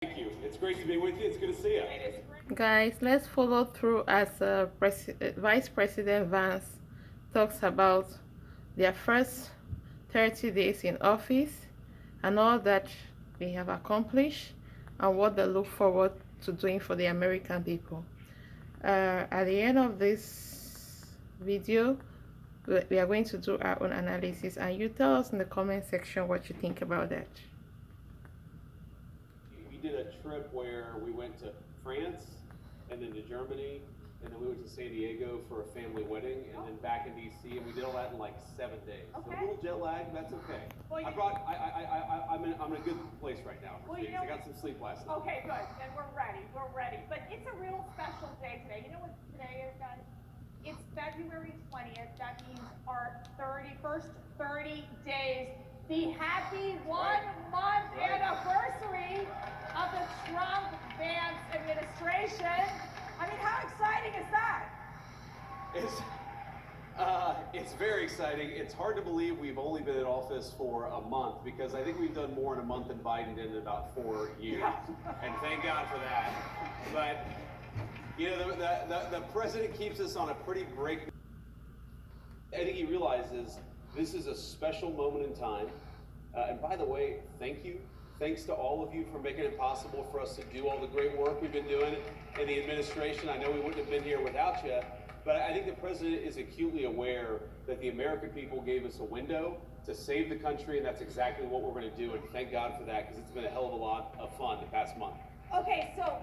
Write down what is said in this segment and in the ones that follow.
Thank you. It's great to be with you. It's good to see you. Guys, let's follow through as Vice President Vance talks about their first 30 days in office and all that they have accomplished and what they look forward to doing for the American people. At the end of this video, we are going to do our own analysis, and you tell us in the comment section what you think about that. We did a trip where we went to France and then to Germany and then we went to San Diego for a family wedding and then back in DC, and we did all that in like 7 days. Okay. So a little jet lag, that's okay. Well, I'm in a good place right now. Well, I got some sleep last night. Okay, good. Then we're ready. We're ready. But it's a real special day today. You know what today is, guys? It's February 20th. That means our 31st 30 days. The happy 1-month anniversary of the Trump-Vance administration. I mean, how exciting is that? It's very exciting. It's hard to believe we've only been in office for a month, because I think we've done more in a month than Biden did in about 4 years. And thank God for that. But, you know, the president keeps us on a pretty break. I think he realizes this is a special moment in time. And by the way, thank you. Thanks to all of you for making it possible for us to do all the great work we've been doing in the administration. I know we wouldn't have been here without you, but I think the president is acutely aware that the American people gave us a window to save the country, and that's exactly what we're going to do. And thank God for that, because it's been a hell of a lot of fun the past month. Okay, so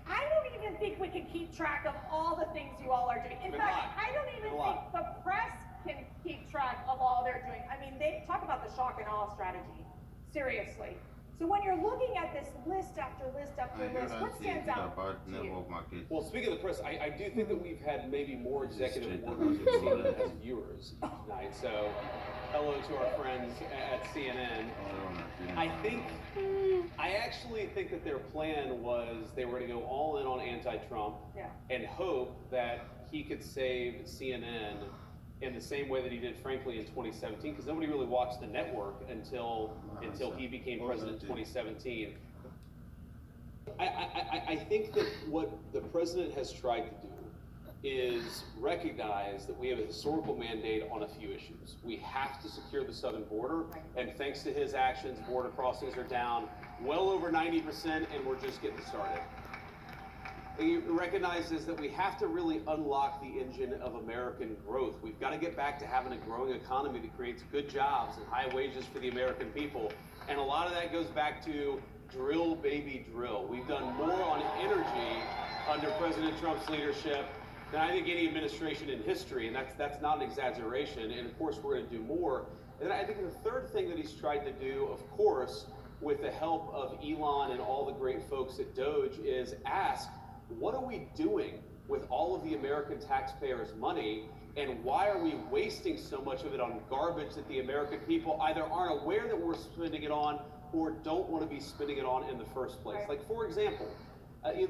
I don't even think we can keep track of all the things you all are doing. In fact, I don't even think the press can keep track of all they're doing. I mean, they talk about the shock and awe strategy. Seriously. So when you're looking at this list after list after list, what stands out to you? Well, speaking of the press, I do think that we've had maybe more executive orders at CNN as viewers tonight. So, hello to our friends at CNN. I actually think that their plan was they were going to go all in on anti-Trump and hope that he could save CNN in the same way that he did, frankly, in 2017, because nobody really watched the network until he became president in 2017. I think that what the president has tried to do is recognize that we have a historical mandate on a few issues. We have to secure the southern border, and thanks to his actions, border crossings are down well over 90%, and we're just getting started. He recognizes that we have to really unlock the engine of American growth. We've got to get back to having a growing economy that creates good jobs and high wages for the American people. And a lot of that goes back to drill, baby, drill. We've done more on energy under President Trump's leadership than I think any administration in history, and that's not an exaggeration. And of course, we're going to do more. And I think the third thing that he's tried to do, of course, with the help of Elon and all the great folks at Doge, is ask, what are we doing with all of the American taxpayers' money, and why are we wasting so much of it on garbage that the American people either aren't aware that we're spending it on or don't want to be spending it on in the first place? Like, for example,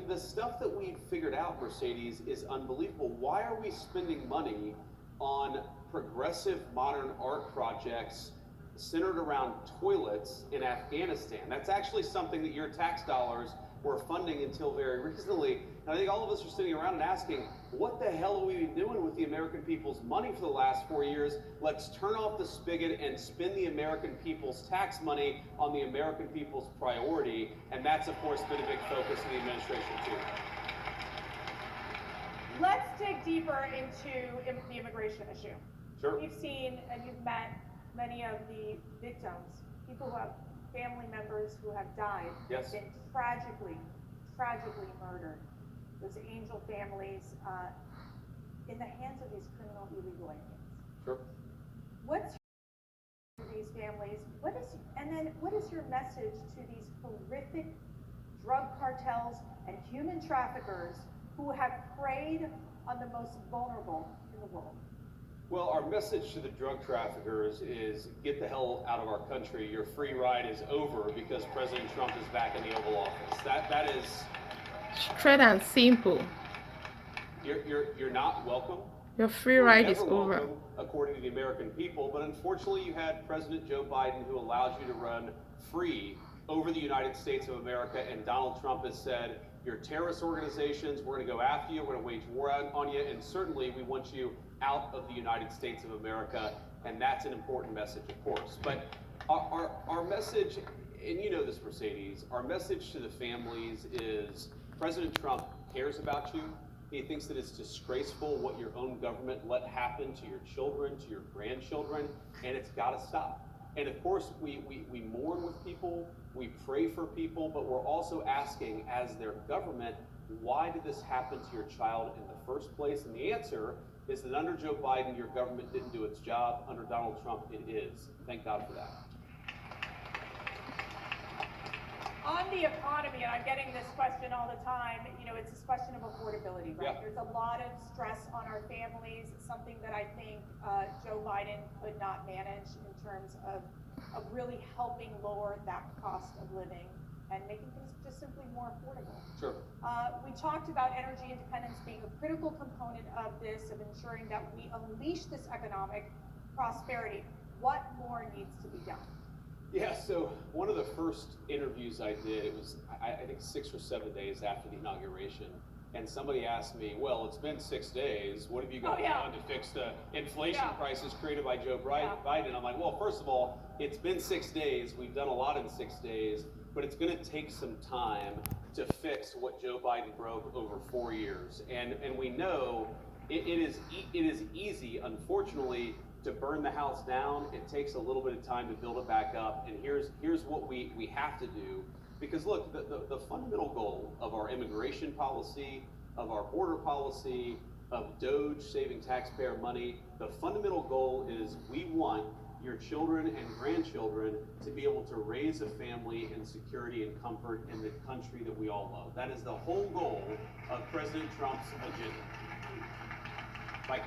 the stuff that we've figured out, Mercedes, is unbelievable. Why are we spending money on progressive modern art projects centered around toilets in Afghanistan? That's actually something that your tax dollars were funding until very recently. And I think all of us are sitting around and asking, what the hell are we doing with the American people's money for the last 4 years? Let's turn off the spigot and spend the American people's tax money on the American people's priority. And that's, of course, been a big focus of the administration, too. Let's dig deeper into the immigration issue. Sure. We've seen, and you've met many of the victims, people who have family members who have died, yes, been tragically murdered. Those angel families in the hands of these criminal illegal aliens. Sure. What's your these families? What is your message to these horrific drug cartels and human traffickers who have preyed on the most vulnerable in the world? Well, our message to the drug traffickers is get the hell out of our country. Your free ride is over because President Trump is back in the Oval Office. That is straight and simple. You're not welcome. Your free ride is over. Welcome, according to the American people, but unfortunately you had President Joe Biden, who allows you to run free over the United States of America, and Donald Trump has said, you're terrorist organizations, we're going to go after you, we're going to wage war on you, and certainly we want you out of the United States of America, and that's an important message, of course. But our message, and you know this, Mercedes, our message to the families is President Trump cares about you. He thinks that it's disgraceful what your own government let happen to your children, to your grandchildren, and it's got to stop. And of course, we mourn with people, we pray for people, but we're also asking, as their government, why did this happen to your child in the first place? And the answer is that under Joe Biden, your government didn't do its job. Under Donald Trump, it is. Thank God for that. On the economy, and I'm getting this question all the time, you know, it's this question of affordability, right? Yeah. There's a lot of stress on our families, something that I think Joe Biden could not manage in terms of really helping lower that cost of living and making things just simply more affordable. Sure. We talked about energy independence being a critical component of this, of ensuring that we unleash this economic prosperity. What more needs to be done? Yeah, so one of the first interviews I did, it was, I think 6 or 7 days after the inauguration, and somebody asked me, well, it's been 6 days, what have you got done to fix the inflation crisis created by Joe Biden? I'm like, well, first of all, it's been 6 days, we've done a lot in 6 days, but it's gonna take some time to fix what Joe Biden broke over 4 years. And we know it is easy, unfortunately, to burn the house down. It takes a little bit of time to build it back up. And here's what we have to do. Because look, the fundamental goal of our immigration policy, of our border policy, of DOGE saving taxpayer money, the fundamental goal is we want your children and grandchildren to be able to raise a family in security and comfort in the country that we all love. That is the whole goal of President Trump's agenda. Like,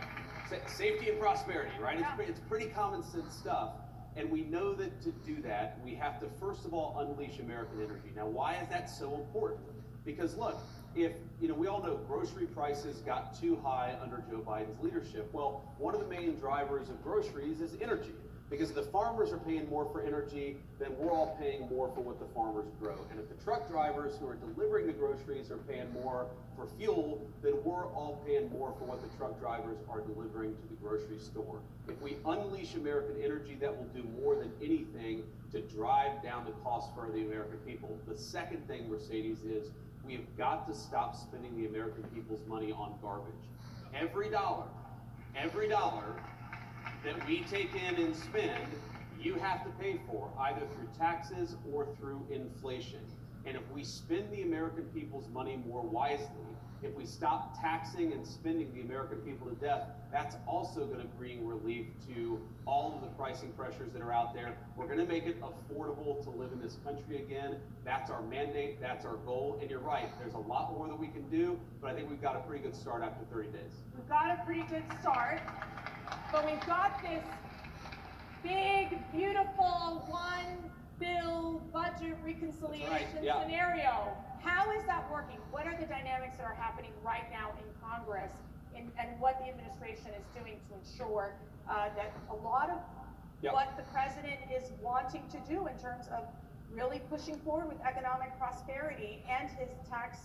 safety and prosperity, right? It's pretty common sense stuff. And we know that to do that, we have to first of all unleash American energy. Now, why is that so important? Because look, if, you know, we all know grocery prices got too high under Joe Biden's leadership. Well, one of the main drivers of groceries is energy. Because if the farmers are paying more for energy, then we're all paying more for what the farmers grow. And if the truck drivers who are delivering the groceries are paying more for fuel, then we're all paying more for what the truck drivers are delivering to the grocery store. If we unleash American energy, that will do more than anything to drive down the cost for the American people. The second thing, Mercedes, is we have got to stop spending the American people's money on garbage. Every dollar that we take in and spend, you have to pay for, either through taxes or through inflation. And if we spend the American people's money more wisely, if we stop taxing and spending the American people to death, that's also going to bring relief to all of the pricing pressures that are out there. We're going to make it affordable to live in this country again. That's our mandate, that's our goal. And you're right, there's a lot more that we can do, but I think we've got a pretty good start after 30 days. We've got a pretty good start. But we've got this big, beautiful one bill budget reconciliation scenario. How is that working? What are the dynamics that are happening right now in Congress, and what the administration is doing to ensure that a lot of what the president is wanting to do in terms of really pushing forward with economic prosperity and his tax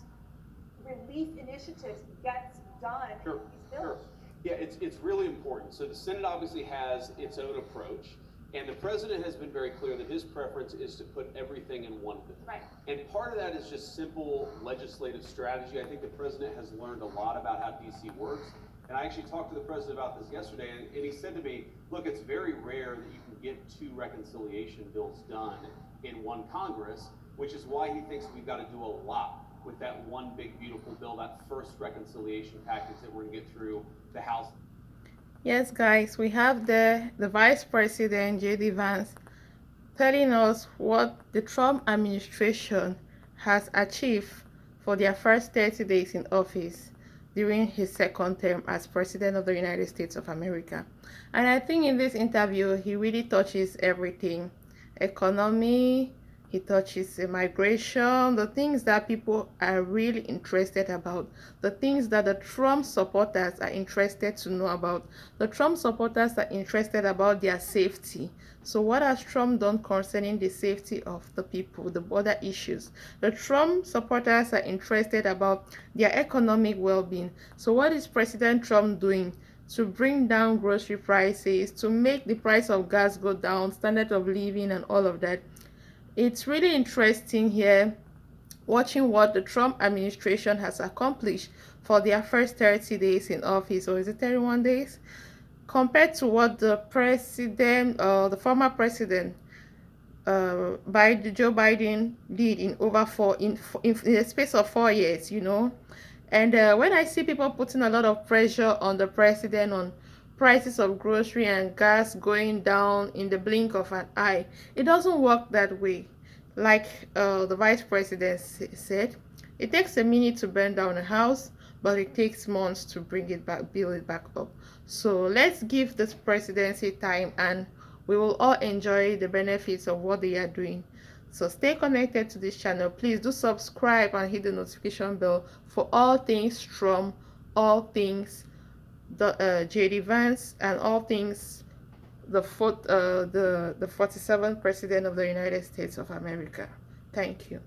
relief initiatives gets done in these bills? Yeah, it's really important. So the Senate obviously has its own approach, and the president has been very clear that his preference is to put everything in one bill. Right. And part of that is just simple legislative strategy. I think the president has learned a lot about how DC works. And I actually talked to the president about this yesterday, and he said to me, look, it's very rare that you can get 2 reconciliation bills done in one Congress, which is why he thinks we've got to do a lot with that one big beautiful bill, that first reconciliation package that we're going to get through the House. Yes, guys, we have the Vice President, JD Vance, telling us what the Trump administration has achieved for their first 30 days in office during his second term as President of the United States of America. And I think in this interview, he really touches everything. Economy, He touches immigration, the things that people are really interested about, the things that the Trump supporters are interested to know about. The Trump supporters are interested about their safety. So what has Trump done concerning the safety of the people, the border issues? The Trump supporters are interested about their economic well-being. So what is President Trump doing to bring down grocery prices, to make the price of gas go down, standard of living, and all of that? It's really interesting here watching what the Trump administration has accomplished for their first 30 days in office, or is it 31 days, compared to what the former president, Joe Biden, did in over in the space of 4 years, And when I see people putting a lot of pressure on the president on prices of grocery and gas going down in the blink of an eye, it doesn't work that way. Like the vice president said, it takes a minute to burn down a house, but it takes months to bring it back, build it back up. So let's give this presidency time, and we will all enjoy the benefits of what they are doing. So stay connected to this channel. Please do subscribe and hit the notification bell for all things Trump, all things the JD Vance, and all things the 47th president of the United States of America. Thank you.